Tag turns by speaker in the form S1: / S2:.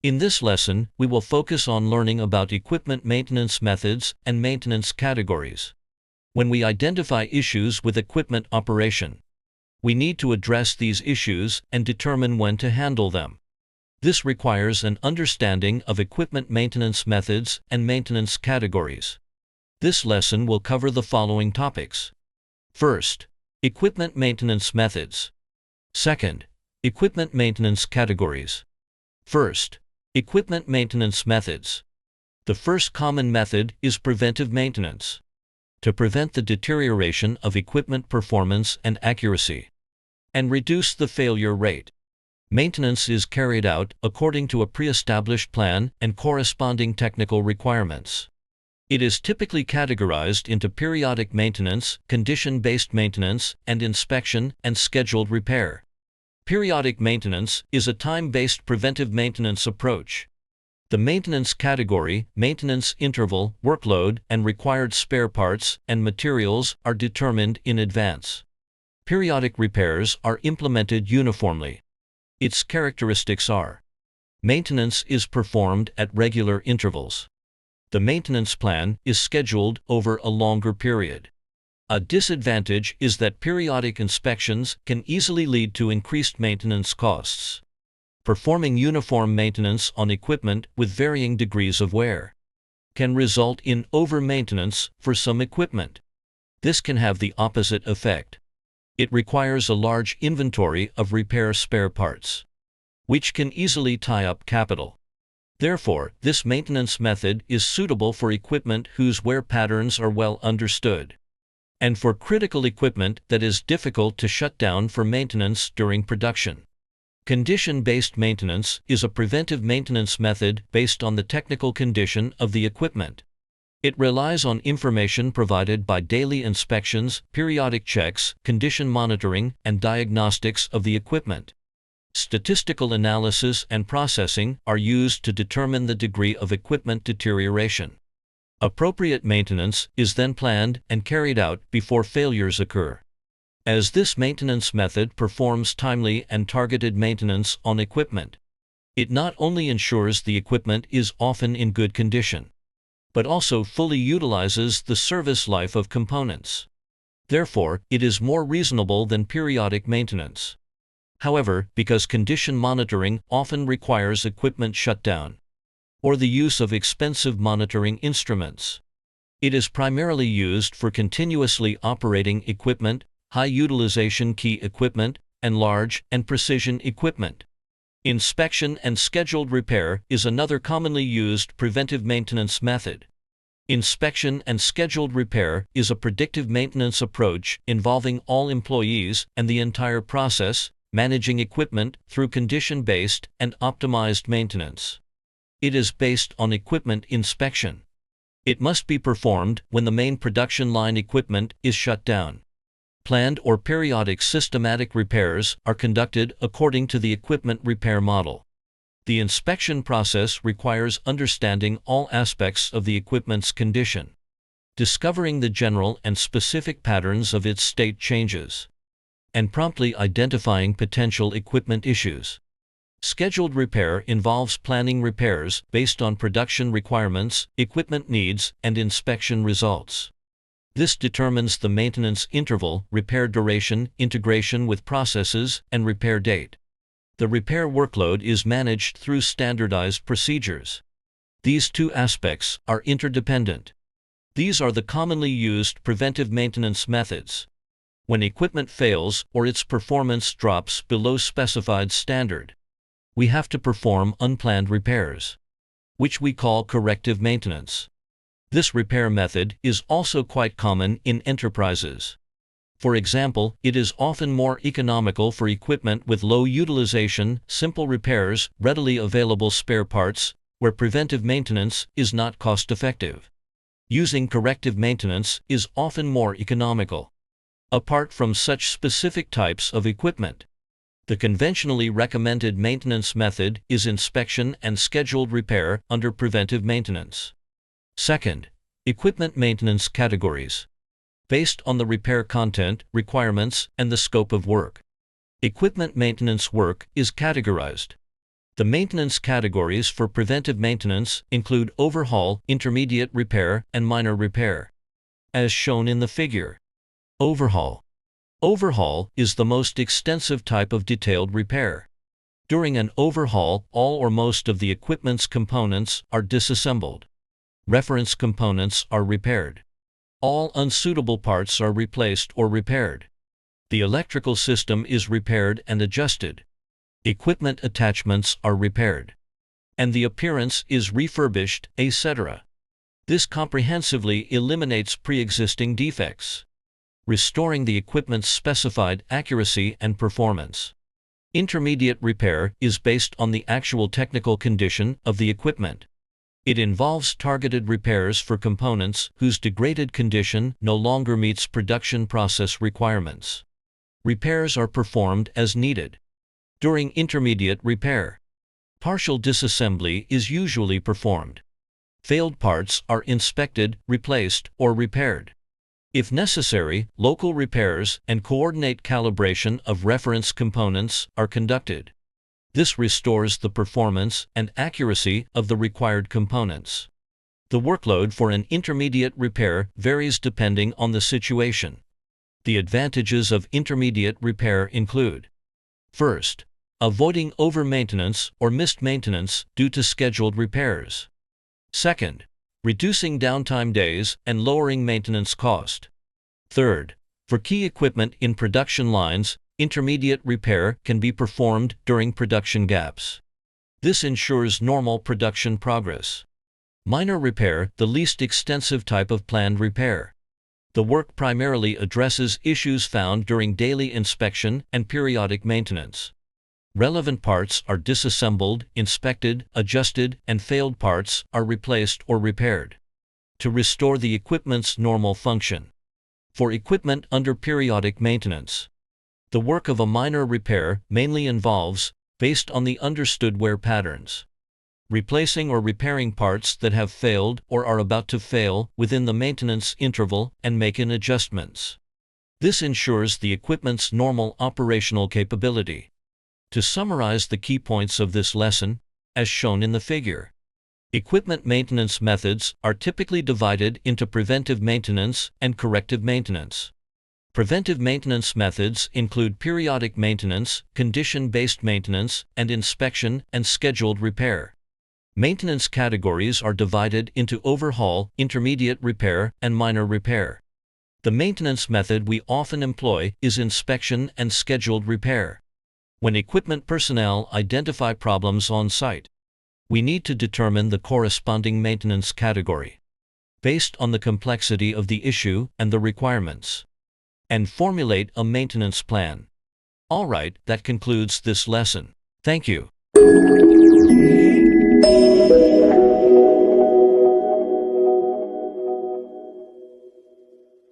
S1: In this lesson, we will focus on learning about equipment maintenance methods and maintenance categories. When we identify issues with equipment operation, we need to address these issues and determine when to handle them. This requires an understanding of equipment maintenance methods and maintenance categories. This lesson will cover the following topics. First, equipment maintenance methods. Second, equipment maintenance categories. First, equipment maintenance methods. The first common method is preventive maintenance. To prevent the deterioration of equipment performance and accuracy, and reduce the failure rate, maintenance is carried out according to a pre-established plan and corresponding technical requirements. It is typically categorized into periodic maintenance, condition-based maintenance, and inspection and scheduled repair. Periodic maintenance is a time-based preventive maintenance approach. The maintenance category, maintenance interval, workload, and required spare parts and materials are determined in advance. Periodic repairs are implemented uniformly. Its characteristics are: maintenance is performed at regular intervals. The maintenance plan is scheduled over a longer period. A disadvantage is that periodic inspections can easily lead to increased maintenance costs. Performing uniform maintenance on equipment with varying degrees of wear can result in over-maintenance for some equipment. This can have the opposite effect. It requires a large inventory of repair spare parts, which can easily tie up capital. Therefore, this maintenance method is suitable for equipment whose wear patterns are well understood, and for critical equipment that is difficult to shut down for maintenance during production. Condition-based maintenance is a preventive maintenance method based on the technical condition of the equipment. It relies on information provided by daily inspections, periodic checks, condition monitoring, and diagnostics of the equipment. Statistical analysis and processing are used to determine the degree of equipment deterioration. Appropriate maintenance is then planned and carried out before failures occur. As this maintenance method performs timely and targeted maintenance on equipment, it not only ensures the equipment is often in good condition, but also fully utilizes the service life of components. Therefore, it is more reasonable than periodic maintenance. However, because condition monitoring often requires equipment shutdown or the use of expensive monitoring instruments, it is primarily used for continuously operating equipment, high-utilization key equipment, and large and precision equipment. Inspection and scheduled repair is another commonly used preventive maintenance method. Inspection and scheduled repair is a predictive maintenance approach involving all employees and the entire process, managing equipment through condition-based and optimized maintenance. It is based on equipment inspection. It must be performed when the main production line equipment is shut down. Planned or periodic systematic repairs are conducted according to the equipment repair model. The inspection process requires understanding all aspects of the equipment's condition, discovering the general and specific patterns of its state changes, and promptly identifying potential equipment issues. Scheduled repair involves planning repairs based on production requirements, equipment needs, and inspection results. This determines the maintenance interval, repair duration, integration with processes, and repair date. The repair workload is managed through standardized procedures. These two aspects are interdependent. These are the commonly used preventive maintenance methods. When equipment fails or its performance drops below specified standard, we have to perform unplanned repairs, which we call corrective maintenance. This repair method is also quite common in enterprises. For example, it is often more economical for equipment with low utilization, simple repairs, readily available spare parts, where preventive maintenance is not cost-effective. Using corrective maintenance is often more economical. Apart from such specific types of equipment, the conventionally recommended maintenance method is inspection and scheduled repair under preventive maintenance. Second, equipment maintenance categories. Based on the repair content, requirements, and the scope of work, equipment maintenance work is categorized. The maintenance categories for preventive maintenance include overhaul, intermediate repair, and minor repair. As shown in the figure. Overhaul. Overhaul is the most extensive type of detailed repair. During an overhaul, all or most of the equipment's components are disassembled. Reference components are repaired. All unsuitable parts are replaced or repaired. The electrical system is repaired and adjusted. Equipment attachments are repaired. And the appearance is refurbished, etc. This comprehensively eliminates pre-existing defects, restoring the equipment's specified accuracy and performance. Intermediate repair is based on the actual technical condition of the equipment. It involves targeted repairs for components whose degraded condition no longer meets production process requirements. Repairs are performed as needed. During intermediate repair, partial disassembly is usually performed. Failed parts are inspected, replaced, or repaired. If necessary, local repairs and coordinate calibration of reference components are conducted. This restores the performance and accuracy of the required components. The workload for an intermediate repair varies depending on the situation. The advantages of intermediate repair include: first, avoiding over-maintenance or missed maintenance due to scheduled repairs. Second, reducing downtime days and lowering maintenance cost. Third, for key equipment in production lines, intermediate repair can be performed during production gaps. This ensures normal production progress. Minor repair, the least extensive type of planned repair. The work primarily addresses issues found during daily inspection and periodic maintenance. Relevant parts are disassembled, inspected, adjusted, and failed parts are replaced or repaired to restore the equipment's normal function. For equipment under periodic maintenance, the work of a minor repair mainly involves, based on the understood wear patterns, replacing or repairing parts that have failed or are about to fail within the maintenance interval and making adjustments. This ensures the equipment's normal operational capability. To summarize the key points of this lesson, as shown in the figure, equipment maintenance methods are typically divided into preventive maintenance and corrective maintenance. Preventive maintenance methods include periodic maintenance, condition-based maintenance, and inspection and scheduled repair. Maintenance categories are divided into overhaul, intermediate repair, and minor repair. The maintenance method we often employ is inspection and scheduled repair. When equipment personnel identify problems on site, we need to determine the corresponding maintenance category, based on the complexity of the issue and the requirements, and formulate a maintenance plan. Alright, that concludes this lesson. Thank you.